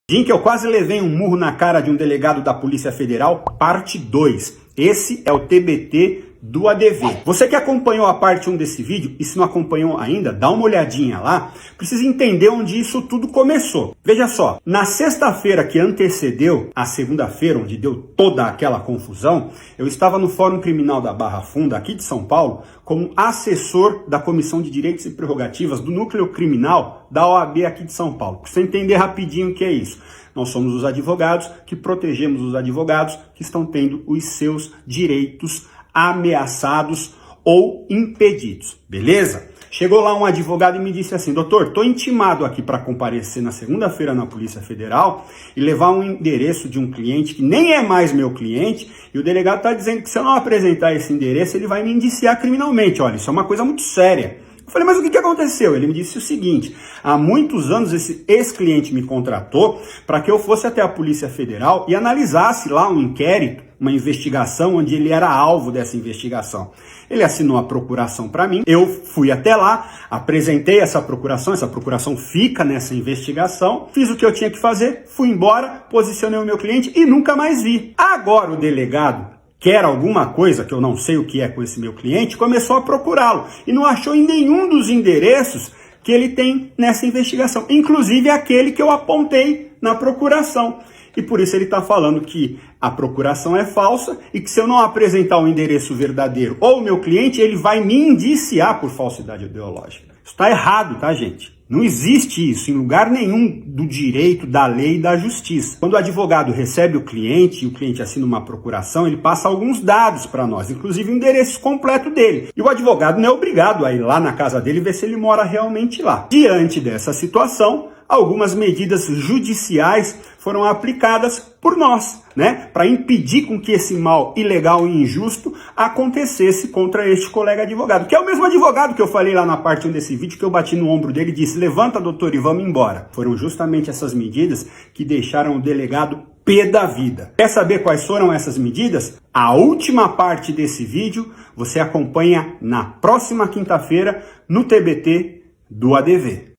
Dia em que eu quase levei um murro na cara de um delegado da Polícia Federal, parte 2. Esse é o TBT do ADV. Você que acompanhou a parte 1 desse vídeo, e se não acompanhou ainda, dá uma olhadinha lá, precisa entender onde isso tudo começou. Veja só, na sexta-feira que antecedeu a segunda-feira, onde deu toda aquela confusão, eu estava no Fórum Criminal da Barra Funda, aqui de São Paulo, como assessor da Comissão de Direitos e Prerrogativas do Núcleo Criminal da OAB aqui de São Paulo. Pra você entender rapidinho o que é isso. Nós somos os advogados que protegemos os advogados que estão tendo os seus direitos ameaçados ou impedidos, beleza? Chegou lá um advogado e me disse assim: doutor, estou intimado aqui para comparecer na segunda-feira na Polícia Federal e levar um endereço de um cliente que nem é mais meu cliente, e o delegado está dizendo que se eu não apresentar esse endereço ele vai me indiciar criminalmente. Olha, isso é uma coisa muito séria. Eu falei, mas o que aconteceu? Ele me disse o seguinte: há muitos anos esse ex-cliente me contratou para que eu fosse até a Polícia Federal e analisasse lá um inquérito, uma investigação onde ele era alvo dessa investigação. Ele assinou a procuração para mim, eu fui até lá, apresentei essa procuração fica nessa investigação, fiz o que eu tinha que fazer, fui embora, posicionei o meu cliente e nunca mais vi. Agora o delegado quer alguma coisa que eu não sei o que é com esse meu cliente, começou a procurá-lo e não achou em nenhum dos endereços que ele tem nessa investigação, inclusive aquele que eu apontei na procuração. E por isso ele está falando que a procuração é falsa e que se eu não apresentar o endereço verdadeiro ou o meu cliente, ele vai me indiciar por falsidade ideológica. Isso está errado, tá, gente? Não existe isso em lugar nenhum do direito, da lei e da justiça. Quando o advogado recebe o cliente e o cliente assina uma procuração, ele passa alguns dados para nós, inclusive o endereço completo dele. E o advogado não é obrigado a ir lá na casa dele e ver se ele mora realmente lá. Diante dessa situação, algumas medidas judiciais foram aplicadas por nós, né, para impedir com que esse mal ilegal e injusto acontecesse contra este colega advogado, que é o mesmo advogado que eu falei lá na parte 1 desse vídeo, que eu bati no ombro dele e disse: levanta, doutor, e vamos embora. Foram justamente essas medidas que deixaram o delegado pé da vida. Quer saber quais foram essas medidas? A última parte desse vídeo você acompanha na próxima quinta-feira no TBT do ADV.